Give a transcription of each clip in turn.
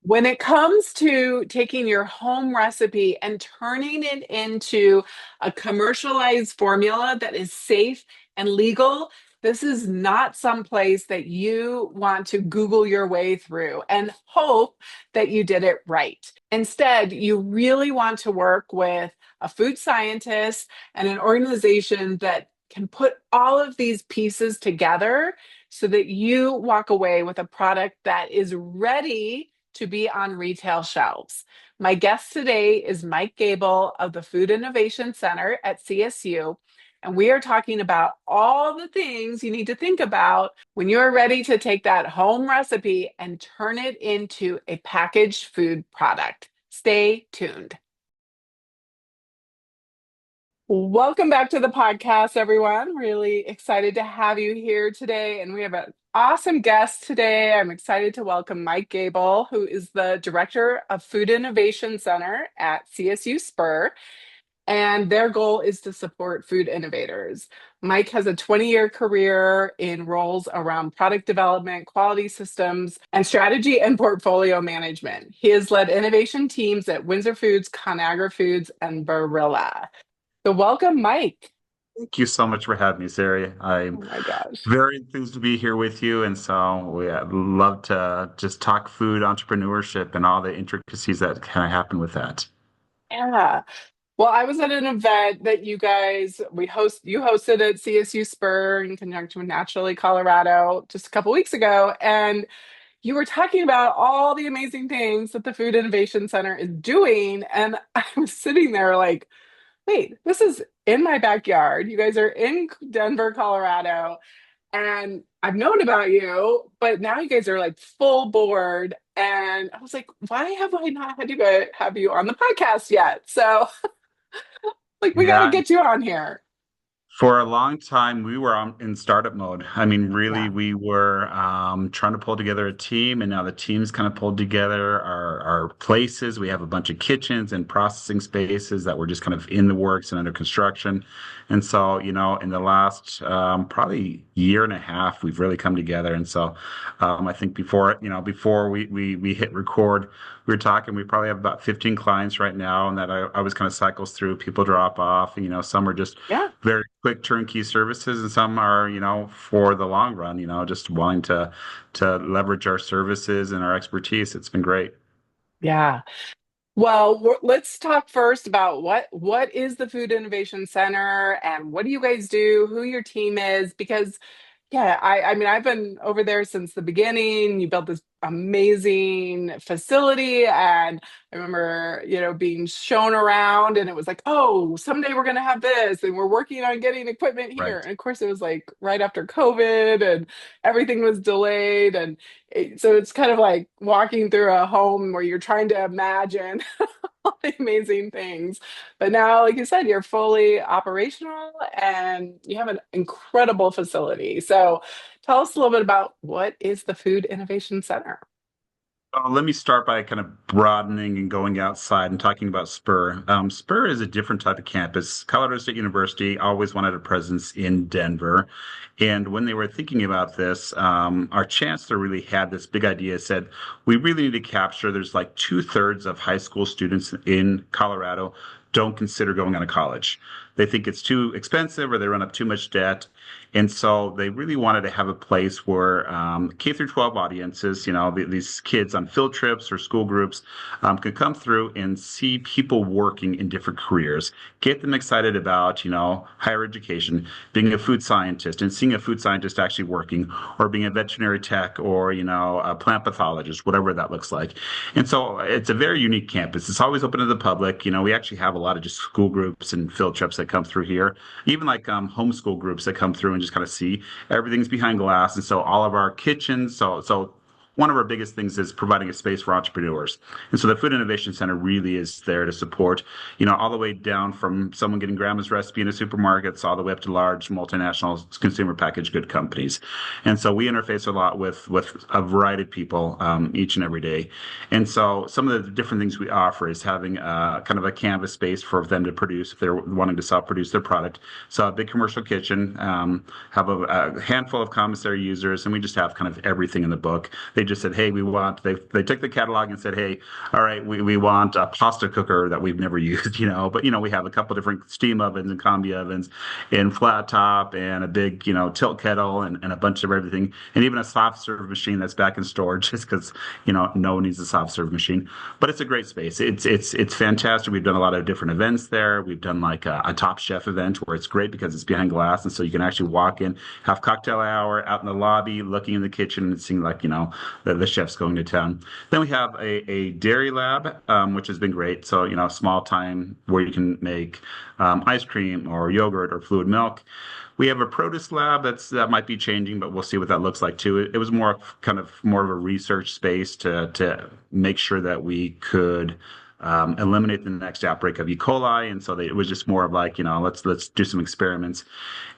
When it comes to taking your home recipe and turning it into a commercialized formula that is safe and legal, this is not some place that you want to Google your way through and hope that you did it right. Instead, you really want to work with a food scientist and an organization that can put all of these pieces together so that you walk away with a product that is ready to be on retail shelves. My guest today is Mike Gabel of the Food Innovation Center at CSU. And we are talking about all the things you need to think about when you're ready to take that home recipe and turn it into a packaged food product. Stay tuned. Welcome back to the podcast, everyone. Really excited to have you here today. And we have an awesome guest today. I'm excited to welcome Mike Gabel, who is the Director of Food Innovation Center at CSU Spur. And their goal is to support food innovators. Mike has a 20-year career in roles around product development, quality systems, and strategy and portfolio management. He has led innovation teams at Windsor Foods, ConAgra Foods, and Barilla. So welcome, Mike. Thank you so much for having me, Sari. I'm Oh my gosh. very enthused to be here with you, and so we love to just talk food entrepreneurship and all the intricacies that kind of happen with that. Yeah. Well, I was at an event that you hosted at CSU Spur in conjunction with Naturally Colorado just a couple weeks ago, and you were talking about all the amazing things that the Food Innovation Center is doing, and I was sitting there like, wait, this is in my backyard. You guys are in Denver, Colorado, and I've known about you, but now you guys are like full board. And I was like, why have I not had you guys have you on the podcast yet? So like we got to Yeah, get you on here. for a long time, we were in startup mode. I mean, really, Yeah. we were trying to pull together a team, and now the team's kind of pulled together our places. We have a bunch of kitchens and processing spaces that were just kind of in the works and under construction. And so, in the last probably year and a half, we've really come together. And so, I think before we hit record, we were talking, we probably have about 15 clients right now, and that I was kind of cycles through, people drop off, some are just Yeah. very quick turnkey services, and some are, for the long run, just wanting to leverage our services and our expertise. It's been great. Yeah. Well, let's talk first about what is the Food Innovation Center and what do you guys do, who your team is, because yeah, I mean I've been over there since the beginning. You built this amazing facility and I remember, being shown around and it was like, "Oh, someday we're going to have this and we're working on getting equipment here." Right. And of course it was like right after COVID and everything was delayed and so it's kind of like walking through a home where you're trying to imagine all the amazing things. But now, like you said, you're fully operational and you have an incredible facility. So tell us a little bit about what is the Food Innovation Center? Let me start by kind of broadening and going outside and talking about Spur. Spur is a different type of campus. Colorado State University always wanted a presence in Denver. And when they were thinking about this, our chancellor really had this big idea, said, we really need to capture, there's like two-thirds of high school students in Colorado don't consider going on to college. They think it's too expensive or they run up too much debt. And so they really wanted to have a place where K through 12 audiences, these kids on field trips or school groups could come through and see people working in different careers, get them excited about, higher education, being a food scientist and seeing a food scientist actually working, or being a veterinary tech or, a plant pathologist, whatever that looks like. And so it's a very unique campus. It's always open to the public. We actually have a lot of just school groups and field trips that come through here, even like homeschool groups that come through and just kind of see everything's behind glass. And so all of our kitchens, so one of our biggest things is providing a space for entrepreneurs. And so the Food Innovation Center really is there to support, all the way down from someone getting grandma's recipe in a supermarket all the way up to large multinational consumer packaged good companies. And so we interface a lot with a variety of people each and every day. And so some of the different things we offer is having kind of a canvas space for them to produce if they're wanting to self-produce their product. So a big commercial kitchen, have a handful of commissary users, and we just have kind of everything in the book. They just said, hey, they took the catalog and said, hey, all right, we want a pasta cooker that we've never used, but we have a couple different steam ovens and combi ovens and flat top and a big, tilt kettle and a bunch of everything, and even a soft serve machine that's back in storage just because, no one needs a soft serve machine. But it's a great space. It's fantastic. We've done a lot of different events there. We've done like a Top Chef event where it's great because it's behind glass, and so you can actually walk in, have cocktail hour out in the lobby, looking in the kitchen and seeing like, the chef's going to town. Then we have a dairy lab, which has been great. So, small time where you can make ice cream or yogurt or fluid milk. We have a produce lab that might be changing, but we'll see what that looks like too. It was more of a research space to make sure that we could eliminate the next outbreak of E. coli, and so it was just more of like, let's do some experiments.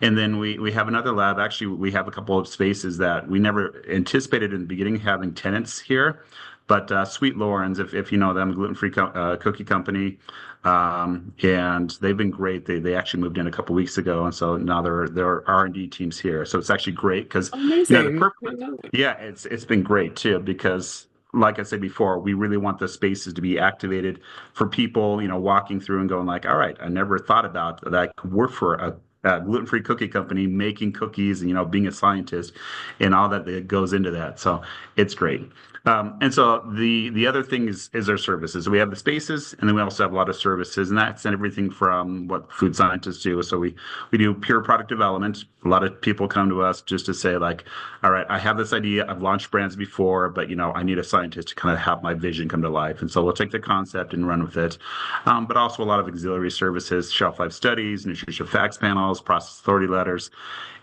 And then we have another lab. Actually, we have a couple of spaces that we never anticipated in the beginning having tenants here. But Sweet Loren's, if you know them, gluten-free cookie company, and they've been great. They actually moved in a couple weeks ago, and so now their R&D team's here. So it's actually great because the Amazing. I perfect. know that. Yeah, it's been great too because. Like I said before, we really want the spaces to be activated for people, walking through and going like, all right, I never thought about that I could work for a gluten-free cookie company making cookies and, being a scientist and all that goes into that. So it's great. And so the other thing is our services. We have the spaces, and then we also have a lot of services, and that's everything from what food scientists do. So we do pure product development. A lot of people come to us just to say like, all right, I have this idea. I've launched brands before, but I need a scientist to kind of have my vision come to life. And so we'll take the concept and run with it. But also a lot of auxiliary services, shelf life studies, nutrition facts panels, process authority letters.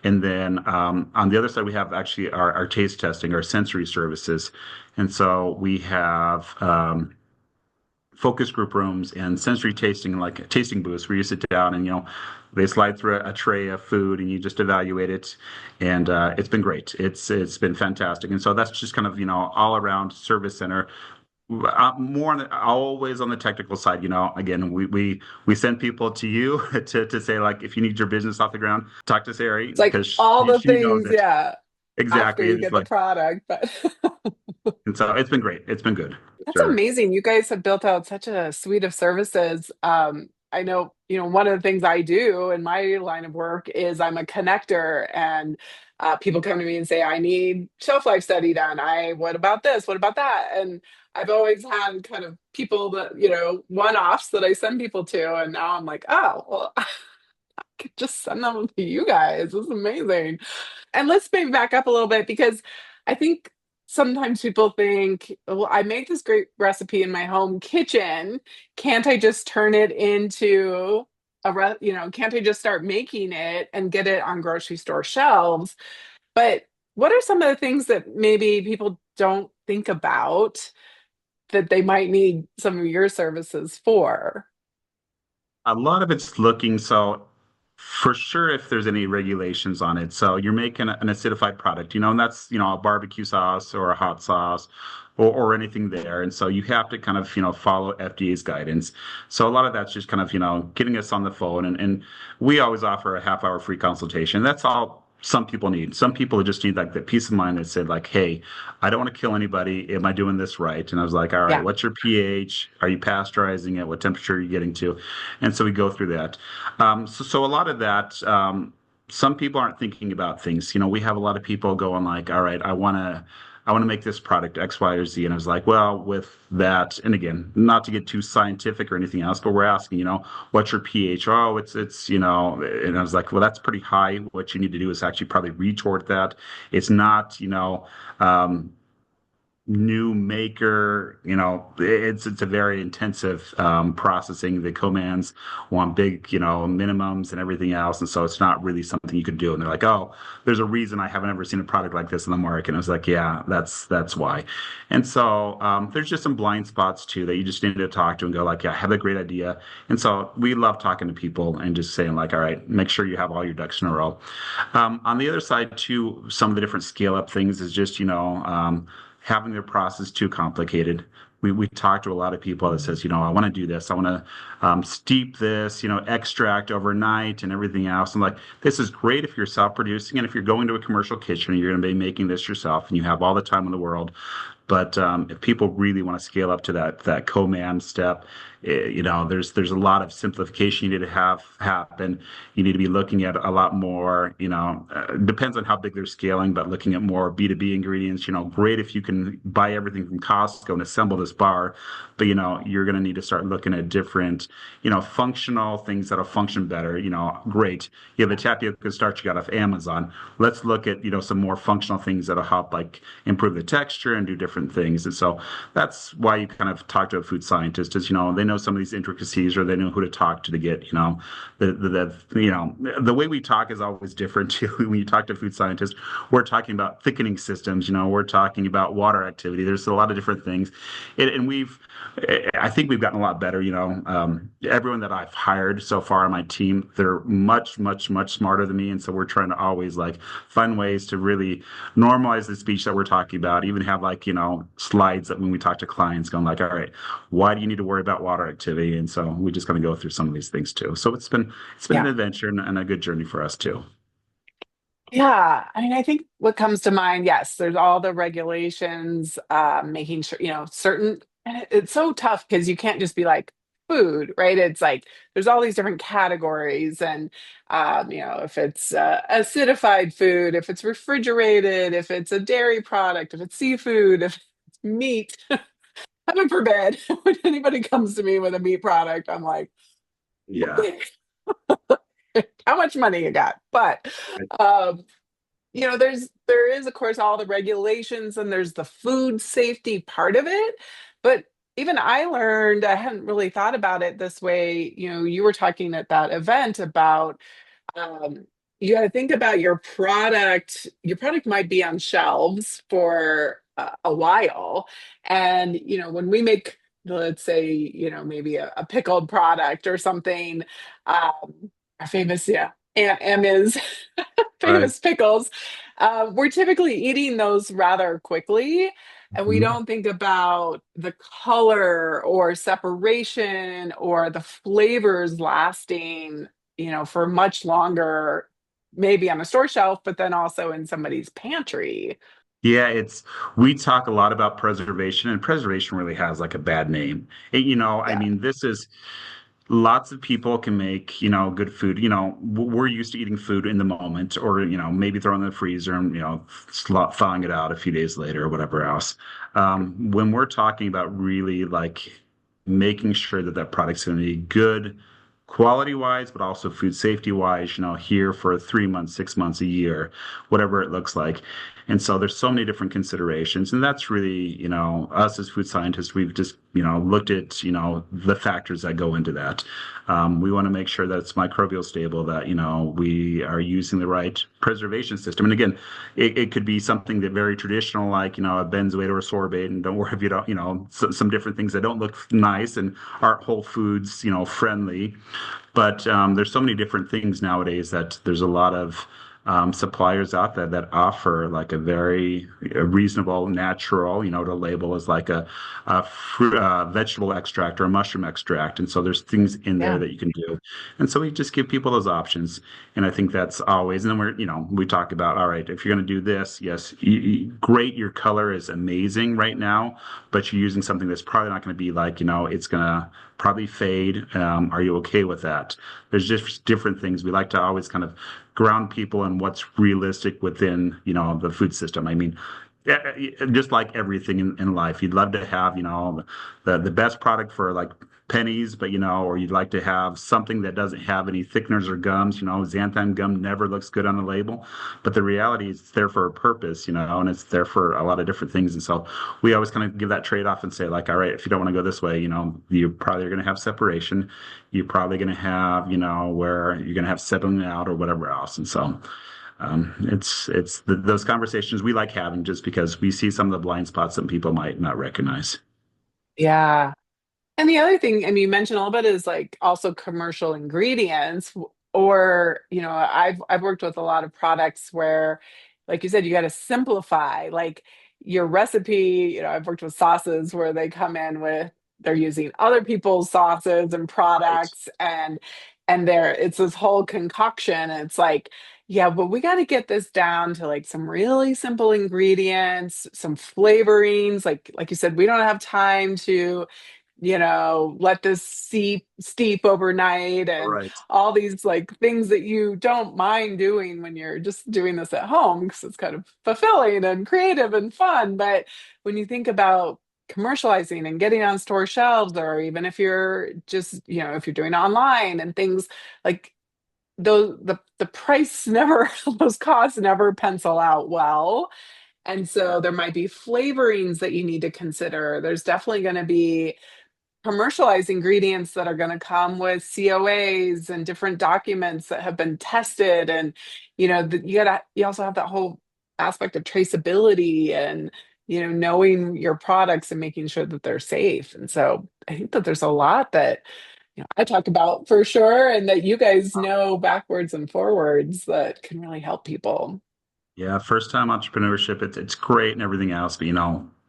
And then on the other side, we have actually our taste testing, our sensory services. And so we have focus group rooms and sensory tasting, like tasting booths, where you sit down and they slide through a tray of food and you just evaluate it. And it's been great. It's been fantastic. And so that's just kind of all around service center. More always on the technical side. Again, we send people to you to say like, if you need your business off the ground, talk to Sari It's like because all the she knows things, it yeah, after exactly. you And it's get the like, product, but and so it's been great. It's been good. that's Sure. amazing. You guys have built out such a suite of services. I know, one of the things I do in my line of work is I'm a connector, and people come to me and say, I need shelf life study done. What about this? What about that? And I've always had kind of people that, one-offs that I send people to. And now I'm like, oh, well, I could just send them to you guys. This is amazing. And let's maybe back up a little bit because I think sometimes people think, well, I make this great recipe in my home kitchen. Can't I just turn it into can't I just start making it and get it on grocery store shelves? But what are some of the things that maybe people don't think about that they might need some of your services for? A lot of it's looking so for sure if there's any regulations on it. So you're making an acidified product, and that's, a barbecue sauce or a hot sauce or anything there. And so you have to kind of, follow FDA's guidance. So a lot of that's just kind of, getting us on the phone and we always offer a half-hour free consultation. That's all some people need. Some people just need like the peace of mind that said like, hey, I don't want to kill anybody. Am I doing this right? And I was like, all right, Yeah. what's your pH? Are you pasteurizing it? What temperature are you getting to? And so we go through that. So a lot of that, some people aren't thinking about things. We have a lot of people going like, all right, I want to make this product X, Y, or Z. And I was like, well, with that, and again, not to get too scientific or anything else, but we're asking, what's your pH? Oh, and I was like, well, that's pretty high. What you need to do is actually probably retort that. It's not, new maker, it's a very intensive processing. The commands want big, minimums and everything else, and so it's not really something you could do. And they're like, oh, there's a reason I haven't ever seen a product like this in the market. And I was like, yeah, that's why. And so there's just some blind spots too that you just need to talk to and go like, yeah, I have a great idea. And so we love talking to people and just saying like, all right, make sure you have all your ducks in a row. On the other side too, some of the different scale up things is just, having their process too complicated. we talk to a lot of people that says, I want to do this. I want to steep this, extract overnight and everything else. I'm like, this is great if you're self-producing and if you're going to a commercial kitchen and you're going to be making this yourself and you have all the time in the world. But if people really want to scale up to that co-man step, there's a lot of simplification you need to have happen. You need to be looking at a lot more. Depends on how big they're scaling, but looking at more B2B ingredients. Great if you can buy everything from Costco and assemble this bar, but you're going to need to start looking at different, functional things that'll function better. Great. You have a tapioca starch you got off Amazon. Let's look at some more functional things that'll help like improve the texture and do different things. And so that's why you kind of talk to a food scientist is they know some of these intricacies or they know who to talk to get the way we talk is always different too. When you talk to food scientists, we're talking about thickening systems. We're talking about water activity. There's a lot of different things, and I think we've gotten a lot better. Everyone that I've hired so far on my team, they're much, much, much smarter than me, and so we're trying to always like find ways to really normalize the speech that we're talking about. Even have like slides that when we talk to clients, going like, all right, why do you need to worry about water activity? And so we just kind of go through some of these things too. So it's been an Yeah. adventure and a good journey for us too. Yeah, I mean, I think what comes to mind, yes, there's all the regulations, making sure, certain, and it's so tough because you can't just be like food, right? It's like there's all these different categories, and if it's acidified food, if it's refrigerated, if it's a dairy product, if it's seafood, if it's meat, heaven forbid, when anybody comes to me with a meat product, I'm like, Yeah. how much money you got? But um, there is of course all the regulations and there's the food safety part of it, but even I learned, I hadn't really thought about it this way. You were talking at that event about, um, you got to think about your product. Your product might be on shelves for a while, and when we make, let's say, maybe a pickled product or something, our famous, yeah, Aunt Emma's Right. famous pickles. We're typically eating those rather quickly, and we Mhm. don't think about the color or separation or the flavors lasting, for much longer, maybe on a store shelf, but then also in somebody's pantry. Yeah, we talk a lot about preservation, and preservation really has like a bad name. I Yeah. mean, this is lots of people can make, good food. We're used to eating food in the moment or, maybe throwing it in the freezer and, thawing it out a few days later or whatever else. When we're talking about really like making sure that that product's going to be good quality wise, but also food safety wise, here for 3 months, 6 months, a year, whatever it looks like. And so there's so many different considerations. And that's really, us as food scientists, we've just, looked at, the factors that go into that. We want to make sure that it's microbial stable, that, we are using the right preservation system. And again, it could be something that very traditional, like, a benzoate or a sorbate. And don't worry if you don't, some different things that don't look nice and aren't whole foods, friendly. But there's so many different things nowadays that there's a lot of suppliers out there that offer like a very reasonable, natural, to label as like a fruit, vegetable extract or a mushroom extract. And so there's things in there Yeah. that you can do. And so we just give people those options. And I think that's always, and then we talk about, all right, if you're going to do this, yes, great, your color is amazing right now, but you're using something that's probably not going to be like, it's going to probably fade. Are you okay with that? There's just different things. We like to always kind of ground people in what's realistic within, the food system. I mean, just like everything in life, you'd love to have, the best product for like pennies, but or you'd like to have something that doesn't have any thickeners or gums. Xanthan gum never looks good on the label, but the reality is it's there for a purpose, and it's there for a lot of different things. And so we always kind of give that trade-off and say, like, all right, if you don't want to go this way, you probably are going to have separation. You're probably going to have, where you're going to have settling out or whatever else. And so those conversations we like having just because we see some of the blind spots that people might not recognize. Yeah. And the other thing, and you mentioned a little bit, is like also commercial ingredients, or I've worked with a lot of products where, like you said, you got to simplify. Like your recipe, I've worked with sauces where they come in with they're using other people's sauces and Right. products and it's this whole concoction. And it's like, yeah, but we got to get this down to like some really simple ingredients, some flavorings. Like you said, we don't have time to let this steep overnight and Right. all these like things that you don't mind doing when you're just doing this at home because it's kind of fulfilling and creative and fun. But when you think about commercializing and getting on store shelves, or even if you're just, if you're doing it online and things like those, the price never, those costs never pencil out well. And so there might be flavorings that you need to consider. There's definitely going to be commercialized ingredients that are going to come with COAs and different documents that have been tested. And, you also have that whole aspect of traceability and, knowing your products and making sure that they're safe. And so I think that there's a lot that, I talk about for sure, and that you guys know backwards and forwards that can really help people. Yeah, first time entrepreneurship, it's great and everything else, but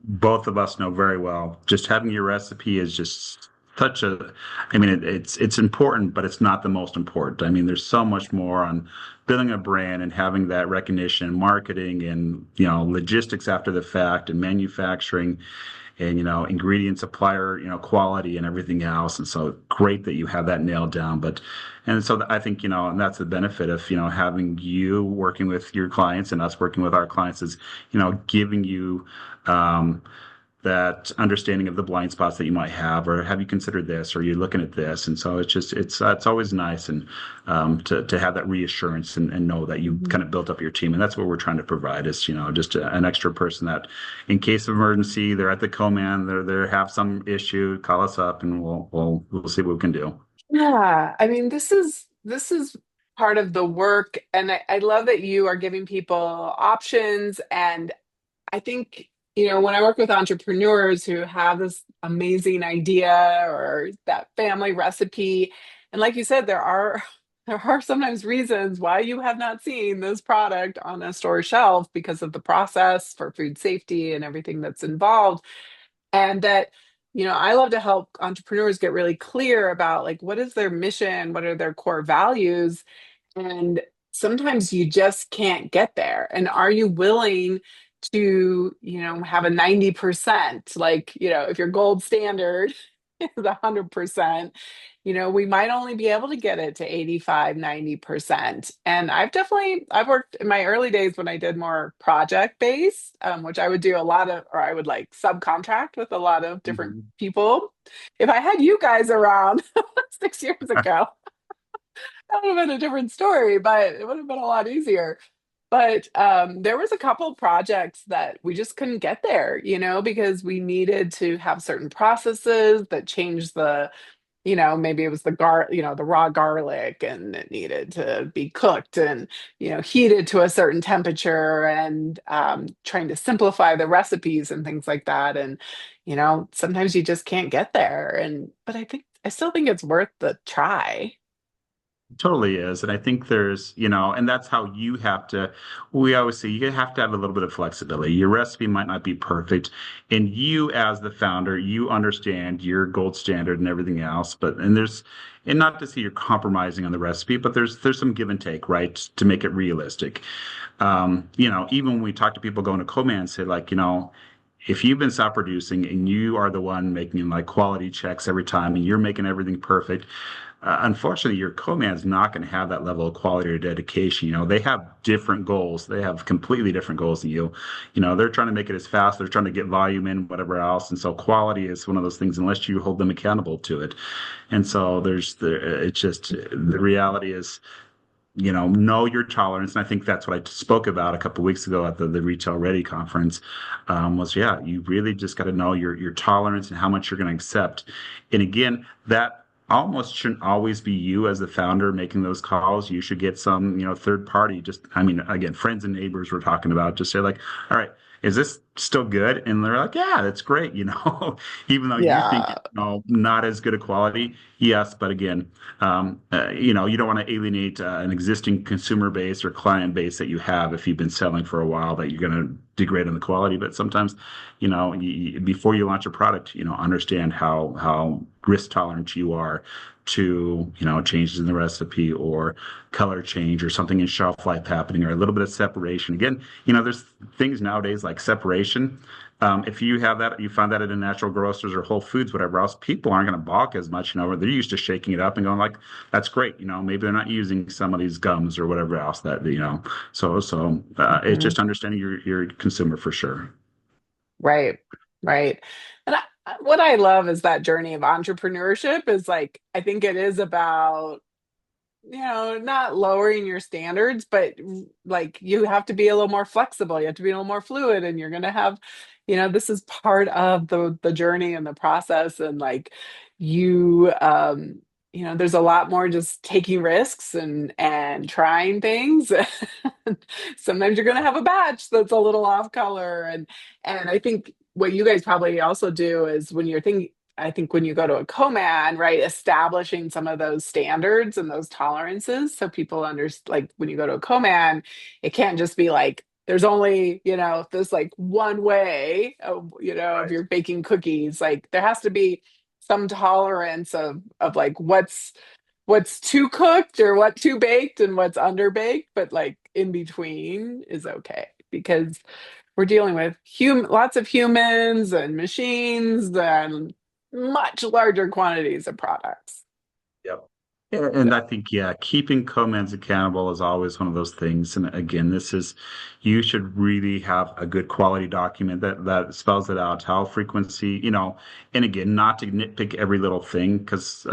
both of us know very well, just having your recipe is just such a, I mean, it's important, but it's not the most important. I mean, there's so much more on building a brand and having that recognition, marketing, and logistics after the fact, and manufacturing, and ingredient supplier, quality and everything else. And so great that you have that nailed down. But and so I think and that's the benefit of having you working with your clients and us working with our clients is giving you that understanding of the blind spots that you might have, or have you considered this, or you're looking at this. And so it's always nice and to have that reassurance and know that you kind of built up your team. And that's what we're trying to provide is just an extra person that in case of emergency, they're at the command, they have some issue, call us up and we'll see what we can do. Yeah, I mean, this is part of the work, and I love that you are giving people options. And I think, when I work with entrepreneurs who have this amazing idea or that family recipe, and like you said, there are sometimes reasons why you have not seen this product on a store shelf because of the process for food safety and everything that's involved. And that, I love to help entrepreneurs get really clear about like what is their mission, what are their core values, and sometimes you just can't get there. And are you willing to, have a 90%? Like, if your gold standard is 100%, we might only be able to get it to 85, 90%. And I've worked in my early days when I did more project based, which I would do a lot of, or I would like subcontract with a lot of different Mhm. people. If I had you guys around 6 years ago, that would have been a different story, but it would have been a lot easier. But there was a couple projects that we just couldn't get there, because we needed to have certain processes that changed maybe it was the raw garlic, and it needed to be cooked and, heated to a certain temperature, and trying to simplify the recipes and things like that. And, sometimes you just can't get there. But I still think it's worth the try. Totally is. And I think there's, and that's how you have to, we always say you have to have a little bit of flexibility. Your recipe might not be perfect. And you, as the founder, you understand your gold standard and everything else. And not to say you're compromising on the recipe, but there's some give and take, right? To make it realistic. Even when we talk to people going to co-man, say like, if you've been self producing and you are the one making like quality checks every time and you're making everything perfect, unfortunately, your co-man is not going to have that level of quality or dedication. They have different goals. They have completely different goals than you. They're trying to make it as fast. They're trying to get volume in, whatever else. And so quality is one of those things unless you hold them accountable to it. And so it's just the reality is know your tolerance. And I think that's what I spoke about a couple of weeks ago at the Retail Ready conference. Was yeah, you really just got to know your tolerance and how much you're going to accept. And again, that almost shouldn't always be you as the founder making those calls. You should get some, third party. Just, I mean, again, friends and neighbors we're talking about. Just say like, all right, is this still good? And they're like, yeah, that's great, even though you think Yeah. it's, not as good a quality. Yes, but again, you don't want to alienate an existing consumer base or client base that you have if you've been selling for a while that you're going to degrade on the quality. But sometimes, before you launch a product, understand how risk tolerant you are to, changes in the recipe or color change or something in shelf life happening or a little bit of separation. Again, there's things nowadays like separation. If you have that, you find that at a natural grocers or Whole Foods, whatever else, people aren't going to balk as much. They're used to shaking it up and going like, "That's great." Maybe they're not using some of these gums or whatever else that. So it's Mhm. just understanding your consumer for sure. Right. Right. And what I love is that journey of entrepreneurship is like, I think it is about, not lowering your standards, but like you have to be a little more flexible. You have to be a little more fluid, and you're going to have, this is part of the journey and the process. And like you, there's a lot more just taking risks and trying things. Sometimes you're going to have a batch that's a little off color, and I think what you guys probably also do is when you're thinking. I think when you go to a co-man, right, establishing some of those standards and those tolerances so people understand, like when you go to a co-man, it can't just be like there's only, this like one way of, of Right. your baking cookies. Like there has to be some tolerance of like what's too cooked or what too baked and what's underbaked, but like in between is okay because we're dealing with lots of humans and machines and much larger quantities of products. Yep. And I think, yeah, keeping co-mans accountable is always one of those things. And again, you should really have a good quality document that spells it out, how frequency, and again, not to nitpick every little thing, because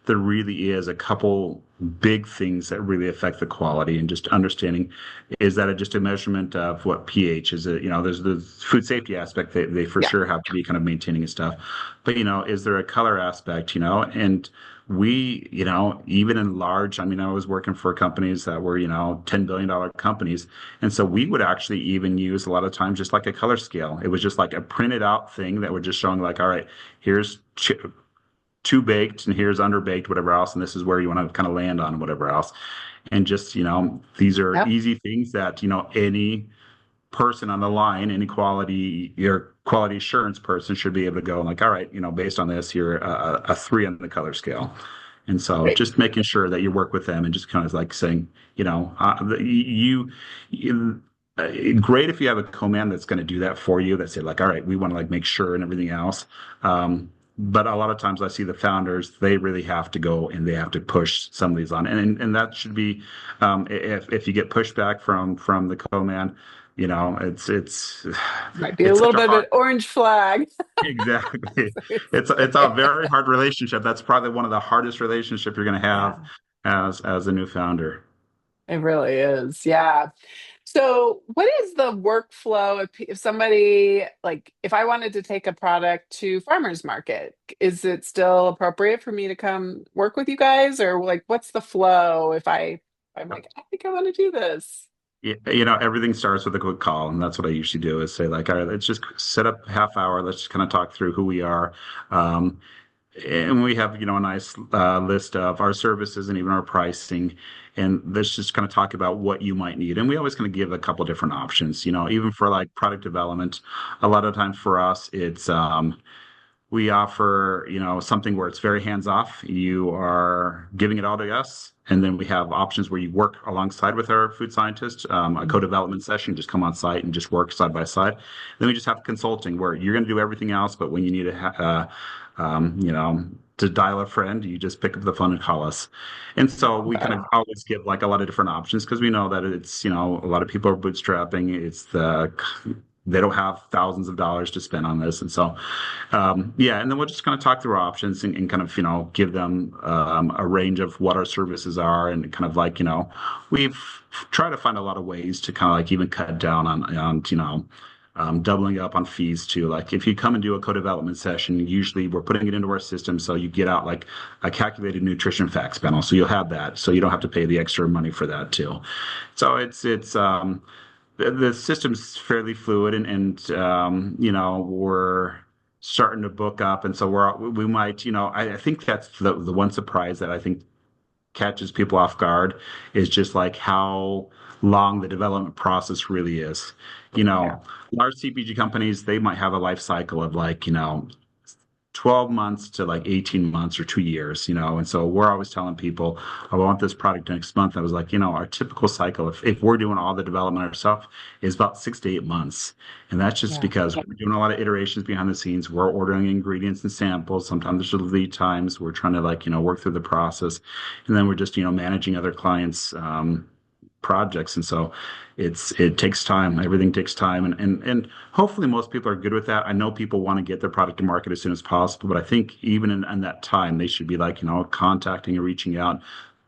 there really is a couple big things that really affect the quality and just understanding, is that just a measurement of what pH is it, there's the food safety aspect they for Yeah, sure have to be kind of maintaining and stuff. But, is there a color aspect, and we, even in large, I mean, I was working for companies that were, $10 billion companies. And so we would actually even use a lot of times just like a color scale. It was just like a printed out thing that would just showing like, all right, here's too baked and here's underbaked, whatever else. And this is where you want to kind of land on whatever else. And just, these are yep, easy things that, any person on the line, any your quality assurance person should be able to go like, all right, based on this, you're a three on the color scale. And so right, just making sure that you work with them and just kind of like saying, you great if you have a co-man that's going to do that for you, that say like, all right, we want to like make sure and everything else. But a lot of times I see the founders, they really have to go and they have to push some of these on. And that should be, if you get pushback from the co-man, it's might be a it's little such a bit of hard. an orange flag. Exactly. It's a Say. very hard relationship. That's probably one of the hardest relationship you're going to have Yeah, as a new founder. it really is. Yeah. So, what is the workflow if somebody, like, if I wanted to take a product to farmers market, is it still appropriate for me to come work with you guys, or like, what's the flow I'm like, I think I want to do this. Everything starts with a quick call, and that's what I usually do is say like, all right, let's just set up a half hour. Let's just kind of talk through who we are. Um, and we have, a nice list of our services and even our pricing. And let's just kind of talk about what you might need. And we always kind of give a couple different options, even for like product development. A lot of times for us, it's we offer, something where it's very hands off. You are giving it all to us. And then we have options where you work alongside with our food scientist, a Mhm. co-development session, just come on site and just work side by side. Then we just have consulting where you're going to do everything else, but when you need to dial a friend, you just pick up the phone and call us. And so we kind Okay. of always give like a lot of different options because we know that it's, a lot of people are bootstrapping. They don't have thousands of dollars to spend on this. And so, yeah, and then we'll just kind of talk through our options and kind of, give them a range of what our services are and kind of like, we've tried to find a lot of ways to kind of like even cut down on doubling up on fees too. Like if you come and do a co-development session, usually we're putting it into our system. So you get out like a calculated nutrition facts panel. So you'll have that. So you don't have to pay the extra money for that too. So it's the system's fairly fluid, and we're starting to book up, and so we might, I think that's the one surprise that I think catches people off guard is just like how long the development process really is. You Yeah. know, large CPG companies, they might have a life cycle of like, 12 months to like 18 months or 2 years, and so we're always telling people, I want this product next month. I was like, our typical cycle, if we're doing all the development ourselves, is about 6 to 8 months. And that's just Yeah. because we're doing a lot of iterations behind the scenes. We're ordering ingredients and samples. Sometimes there's lead times. We're trying to like, work through the process. And then we're just, managing other clients' projects. And so it takes time. Everything takes time. And hopefully most people are good with that. I know people want to get their product to market as soon as possible, but I think even in that time, they should be like, contacting and reaching out,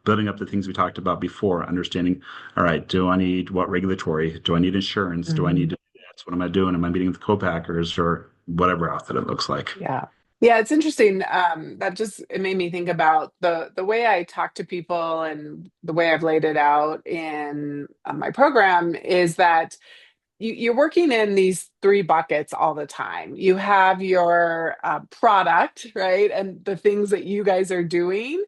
building up the things we talked about before, understanding, all right, do I need what regulatory? Do I need insurance? Do I need Mhm. to do that? What am I doing? Am I meeting with co-packers or whatever else that it looks like? Yeah. Yeah, it's interesting. That just it made me think about the way I talk to people and the way I've laid it out in my program is that you're working in these three buckets all the time. You have your product, right? And the things that you guys are doing.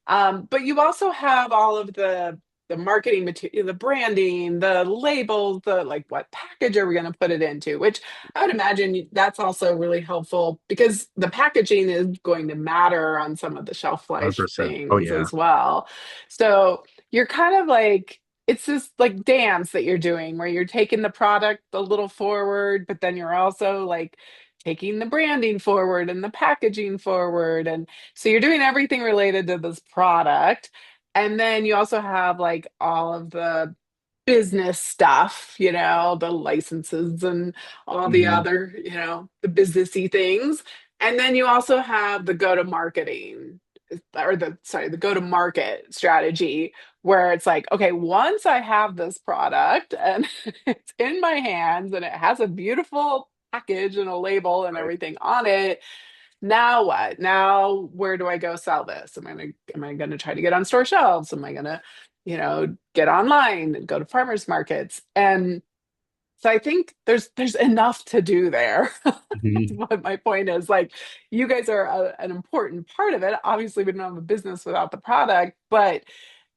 But you also have all of the marketing material, the branding, the labels, the like what package are we going to put it into, which I would imagine that's also really helpful because the packaging is going to matter on some of the shelf life 100%. Oh things yeah. as well. So you're kind of like it's this like dance that you're doing where you're taking the product a little forward, but then you're also like taking the branding forward and the packaging forward. And so you're doing everything related to this product. And then you also have like all of the business stuff, the licenses and all the Mhm. other, the businessy things. And then you also have the go to marketing or the go to market strategy where it's like, okay, once I have this product and it's in my hands and it has a beautiful package and a label and Right. everything on it, now what? Now where do I go sell this? Am I gonna try to get on store shelves? Am I gonna, get online and go to farmers markets? And so I think there's enough to do there. That's Mhm. what my point is. Like, you guys are an important part of it. Obviously, we don't have a business without the product, but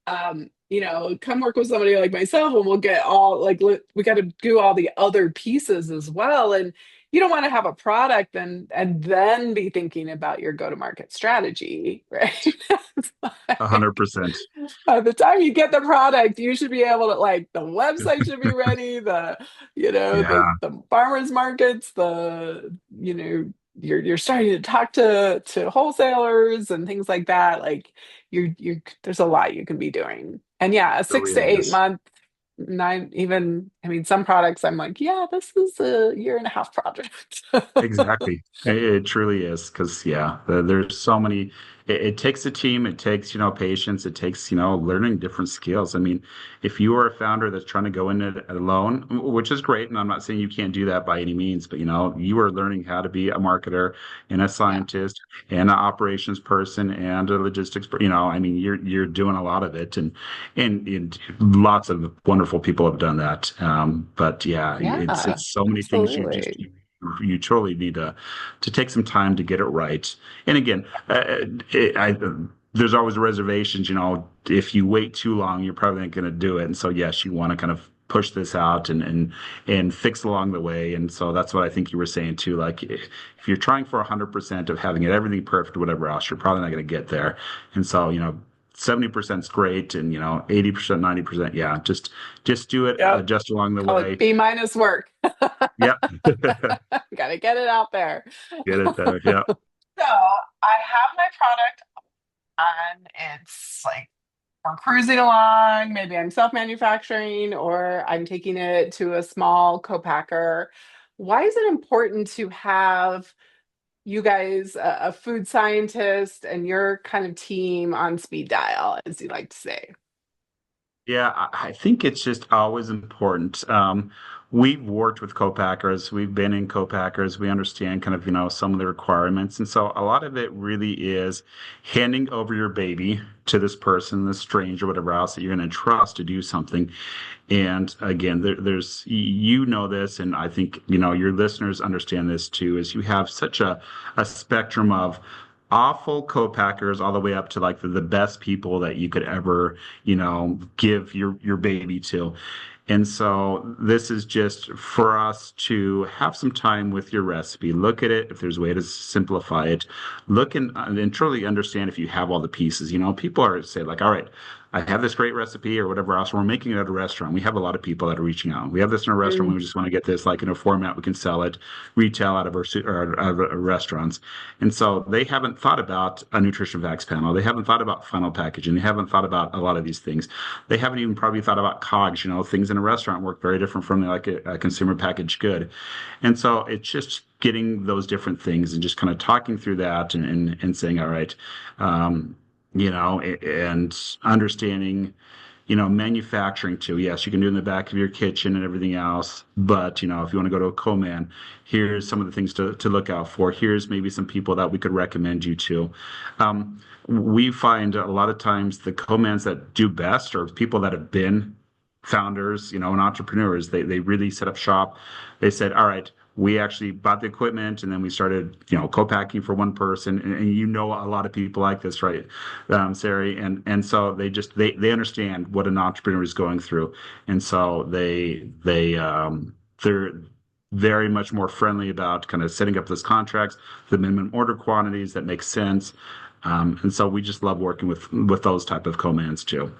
come work with somebody like myself and we'll get all like we got to do all the other pieces as well. And you don't want to have a product and then be thinking about your go-to-market strategy, right? It's like, 100%. by the time you get the product, you should be able to like the website should be ready, Yeah, the farmers markets, you're starting to talk to wholesalers and things like that. Like you there's a lot you can be doing. And yeah, a it six to really eight is. month, nine even I mean some products I'm like, yeah, this is a year and a half project. Exactly. It truly is because yeah, there's so many. It takes a team. It takes patience. It takes learning different skills. I mean, if you are a founder that's trying to go in it alone, which is great, and I'm not saying you can't do that by any means, but you are learning how to be a marketer and a Yeah. scientist and an operations person and a logistics. I mean, you're doing a lot of it, and lots of wonderful people have done that. But yeah, Yeah, it's so many things absolutely. you totally need to take some time to get it right. And again, there's always reservations. If you wait too long, you're probably not going to do it. And so, yes, you want to kind of push this out and fix along the way. And so that's what I think you were saying too. Like if you're trying for 100% of having it everything perfect, whatever else, you're probably not going to get there. And so, 70% is great, and 80%, 90%, yeah, just do it, Yep. adjust along the Call it way. B minus work. Yep. Gotta get it out there. Get it there. Yeah. So I have my product on. It's like we're cruising along. Maybe I'm self-manufacturing or I'm taking it to a small co-packer. Why is it important to have you guys, a food scientist and your kind of team on speed dial, as you like to say? Yeah, I think it's just always important. we've worked with co-packers, we've been in co-packers, we understand kind of, some of the requirements. And so a lot of it really is handing over your baby to this person, this stranger, whatever else that you're going to trust to do something. And again, there's, this, and I think, your listeners understand this too, is you have such a spectrum of awful co-packers all the way up to like the best people that you could ever, give your baby to. And so this is just for us to have some time with your recipe. Look at it if there's a way to simplify it. Look and truly understand if you have all the pieces. People are say like, all right, I have this great recipe or whatever else. We're making it at a restaurant. We have a lot of people that are reaching out. We have this in a restaurant. Mm, We just want to get this like in a format we can sell it retail out of our restaurants. And so they haven't thought about a nutrition facts panel. They haven't thought about final packaging. They haven't thought about a lot of these things. They haven't even probably thought about COGS. Things in a restaurant work very different from like a consumer packaged good. And so it's just getting those different things and just kind of talking through that and saying, all right, um, and understanding, manufacturing too. Yes, you can do it in the back of your kitchen and everything else. But, if you want to go to a co-man, here's some of the things to look out for. Here's maybe some people that we could recommend you to. We find a lot of times the co-mans that do best are people that have been founders, and entrepreneurs. They really set up shop. They said, all right, we actually bought the equipment and then we started, co-packing for one person. And a lot of people like this, right, Sari? And so they understand what an entrepreneur is going through. And so they're very much more friendly about kind of setting up those contracts, the minimum order quantities that make sense. And so we just love working with those type of co-mans too.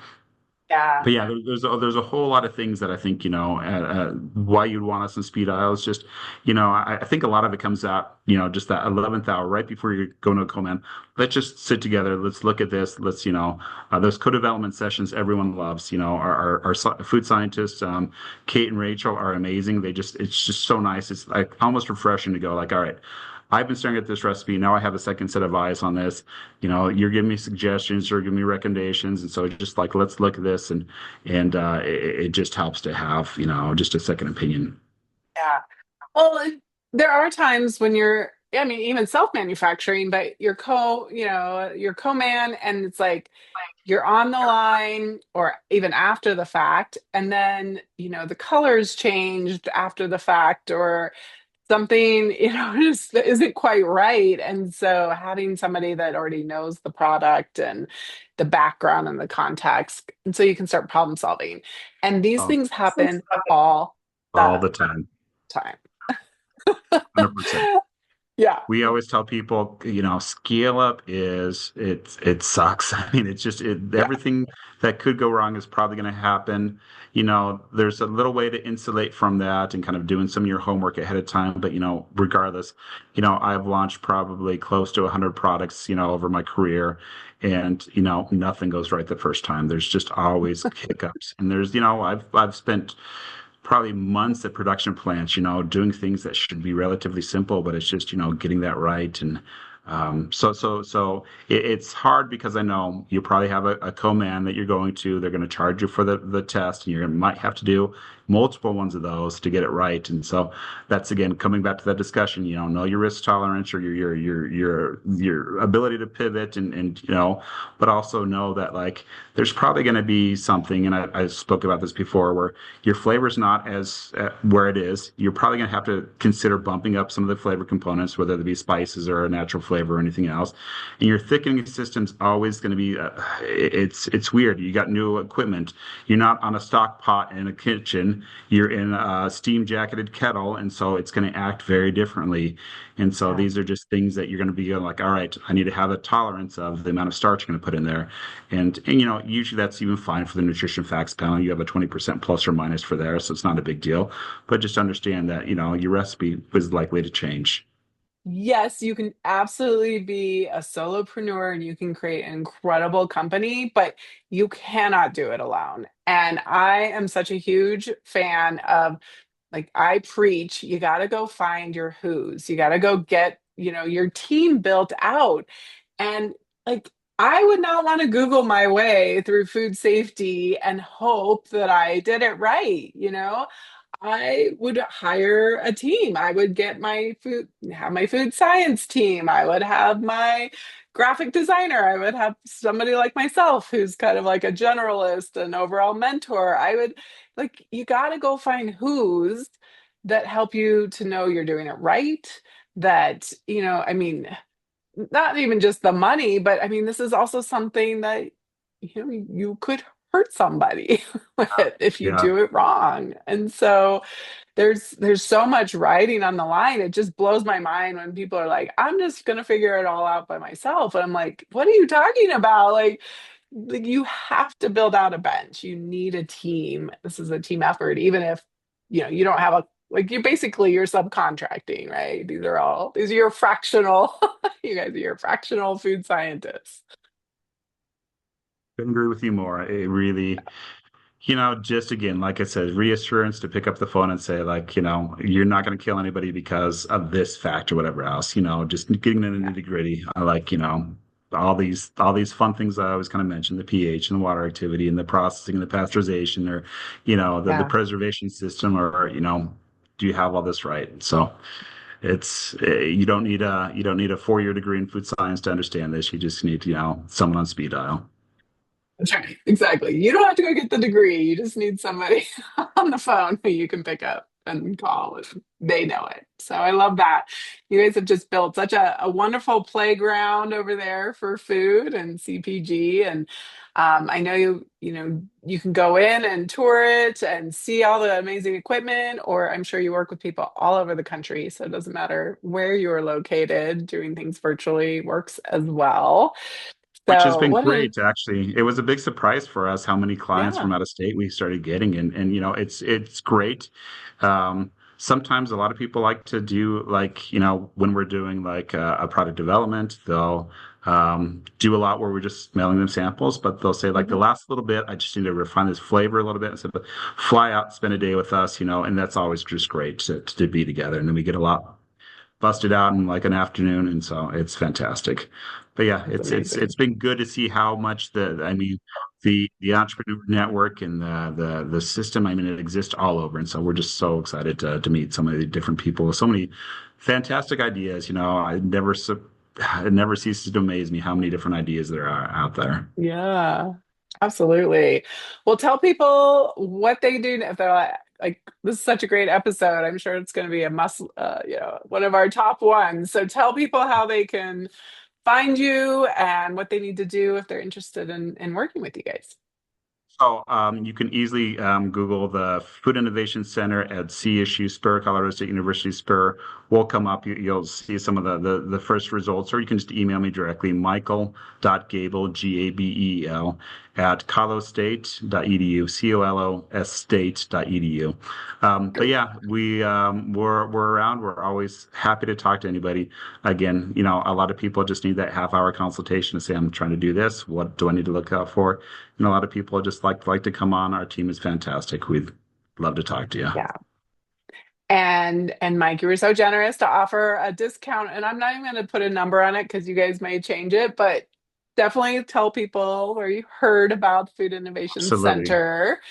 yeah. But yeah, there's a whole lot of things that I think, why you'd want us in speed aisles. Just, I think a lot of it comes out, just that 11th hour right before you're going to a co-man. Let's just sit together. Let's look at this. Let's, those co-development sessions everyone loves. Our food scientists, Kate and Rachel are amazing. It's just so nice. It's like almost refreshing to go like, all right, I've been staring at this recipe. Now I have a second set of eyes on this. You're giving me suggestions, you're giving me recommendations, and so just like let's look at this, and it just helps to have just a second opinion. Yeah. Well, there are times when I mean, even self-manufacturing, but your co-man, and it's like you're on the line or even after the fact, and then, the colors changed after the fact or something, just isn't quite right. And so having somebody that already knows the product and the background and the context, and so you can start problem solving. And these Um, things happen all all the the time, time. 100%. Yeah. We always tell people, scale up it sucks. I mean, it's just Yeah. everything that could go wrong is probably going to happen. There's a little way to insulate from that and kind of doing some of your homework ahead of time. But, regardless, I've launched probably close to 100 products, over my career. And, nothing goes right the first time. There's just always hiccups. And there's, I've spent probably months at production plants, doing things that should be relatively simple, but it's just, getting that right. And so it's hard because I know you probably have a co-man that you're going to. They're going to charge you for the test, and you might have to do multiple ones of those to get it right. And so that's again coming back to that discussion. Know your risk tolerance or your ability to pivot, and but also know that like there's probably going to be something, and I spoke about this before, where your flavor's not as where it is. You're probably going to have to consider bumping up some of the flavor components, whether they be spices or a natural flavor or anything else. And your thickening system's always going to be it's weird. You got new equipment. You're not on a stock pot in a kitchen. You're in a steam jacketed kettle, and so it's going to act very differently. And so Yeah. these are just things that you're going to be going like, all right, I need to have a tolerance of the amount of starch you're going to put in there. And usually that's even fine for the nutrition facts panel. You have a 20% plus or minus for there, so it's not a big deal. But just understand that, your recipe is likely to change. Yes, you can absolutely be a solopreneur and you can create an incredible company, but you cannot do it alone. And I am such a huge fan of, like, I preach, you got to go find your who's. You got to go get, your team built out. And like, I would not want to Google my way through food safety and hope that I did it right, I would hire a team. I would get my food, have my food science team. I would have my graphic designer. I would have somebody like myself who's kind of like a generalist and overall mentor. I would like, you got to go find who's that help you to know you're doing it right. That, I mean, not even just the money, but I mean, this is also something that you could hurt somebody with if you Yeah. do it wrong. And so there's so much writing on the line. It just blows my mind when people are like, I'm just gonna figure it all out by myself. And I'm like, what are you talking about? Like you have to build out a bench. You need a team. This is a team effort, even if you don't have a like you're subcontracting, right? These are your fractional, you guys are your fractional food scientists. Couldn't agree with you more. It really, just again, like I said, reassurance to pick up the phone and say, like, you're not going to kill anybody because of this fact or whatever else, just getting into the Yeah. nitty gritty. I like, all these fun things I always kind of mention, the pH and the water activity and the processing and the pasteurization or, the Yeah. preservation system or, do you have all this right? So you don't need a 4-year degree in food science to understand this. You just need, someone on speed dial. That's right. Exactly. You don't have to go get the degree. You just need somebody on the phone who you can pick up and call if they know it. So I love that. You guys have just built such a wonderful playground over there for food and CPG. And I know you can go in and tour it and see all the amazing equipment, or I'm sure you work with people all over the country. So it doesn't matter where you are located, doing things virtually works as well. Which has So been what a great, actually. It was a big surprise for us how many clients from yeah. out of state we started getting, and it's great. Sometimes a lot of people like to do like when we're doing like a product development, they'll do a lot where we're just mailing them samples, but they'll say like the Mhm. last little bit, I just need to refine this flavor a little bit, and so fly out, spend a day with us, and that's always just great to be together, and then we get a lot busted out in like an afternoon, and so it's fantastic. But yeah, That's it's amazing. been good to see how much I mean, the entrepreneur network and the system. I mean, it exists all over, and so we're just so excited to meet so many different people with so many fantastic ideas. It never ceases to amaze me how many different ideas there are out there. Yeah, absolutely. Well, tell people what they do if they're like, this is such a great episode. I'm sure it's going to be a must, one of our top ones. So tell people how they can find you and what they need to do if they're interested in working with you guys. So you can easily Google the Food Innovation Center at CSU Spur, Colorado State University Spur. Will come up. You'll see some of the first results, or you can just email me directly, michael.gabel, Gabel, at colostate.edu, COLOS state.edu. But Great. yeah, we're around. We're always happy to talk to anybody. Again, a lot of people just need that half-hour consultation to say, I'm trying to do this. What do I need to look out for? And a lot of people just like to come on. Our team is fantastic. We'd love to talk to you. Yeah. And Mike, you were so generous to offer a discount, and I'm not even going to put a number on it because you guys may change it, but definitely tell people where you heard about the Food Innovation Absolutely. Center,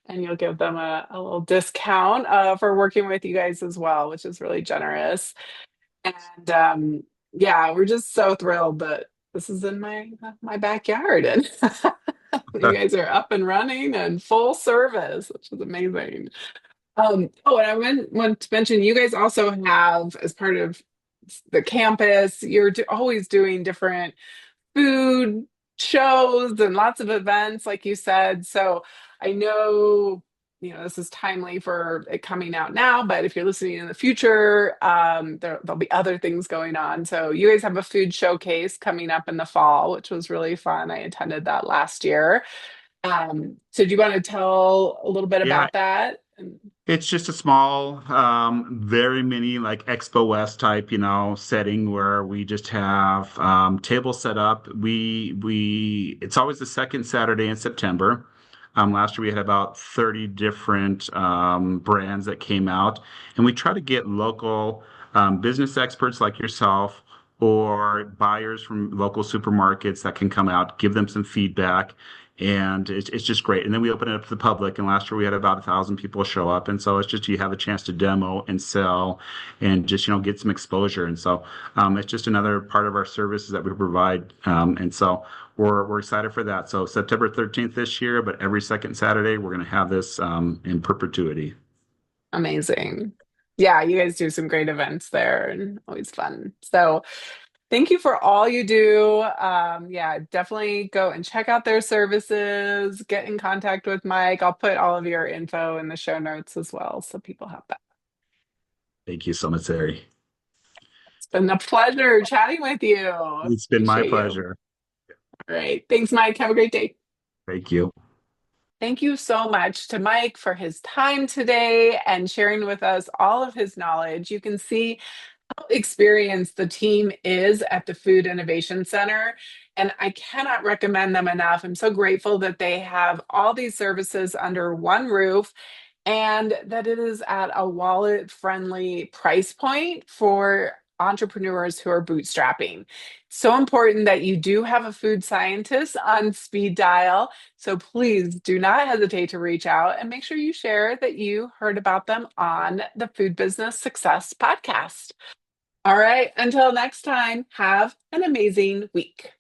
and you'll give them a little discount for working with you guys as well, which is really generous. And yeah, we're just so thrilled that this is in my backyard, and you guys are up and running and full service, which is amazing. Oh, and want to mention, you guys also have, as part of the campus, you're always doing different food shows and lots of events, like you said. So I know, this is timely for it coming out now, but if you're listening in the future, there'll be other things going on. So you guys have a food showcase coming up in the fall, which was really fun. I attended that last year. So do you want to tell a little bit Yeah, about that? it's just a small, very mini like Expo West type, setting where we just have tables set up. It's always the second Saturday in September. Last year we had about 30 different brands that came out, and we try to get local business experts like yourself or buyers from local supermarkets that can come out, give them some feedback. And it's just great. And then we open it up to the public. And last year we had about 1,000 people show up. And so it's just you have a chance to demo and sell and just, get some exposure. And so it's just another part of our services that we provide. And so we're excited for that. So September 13th this year, but every second Saturday, we're going to have this in perpetuity. Amazing. Yeah, you guys do some great events there and always fun. So thank you for all you do. Yeah, definitely go and check out their services, get in contact with Mike. I'll put all of your info in the show notes as well so people have that. Thank you so much, Terry. It's been a pleasure chatting with you. It's been my Appreciate you. pleasure. All right. Thanks, Mike. Have a great day. Thank you. Thank you so much to Mike for his time today and sharing with us all of his knowledge. You can see how experienced the team is at the Food Innovation Center, and I cannot recommend them enough. I'm so grateful that they have all these services under one roof and that it is at a wallet friendly price point for entrepreneurs who are bootstrapping. So important that you do have a food scientist on speed dial. So please do not hesitate to reach out and make sure you share that you heard about them on the Food Business Success podcast. All right, until next time, have an amazing week.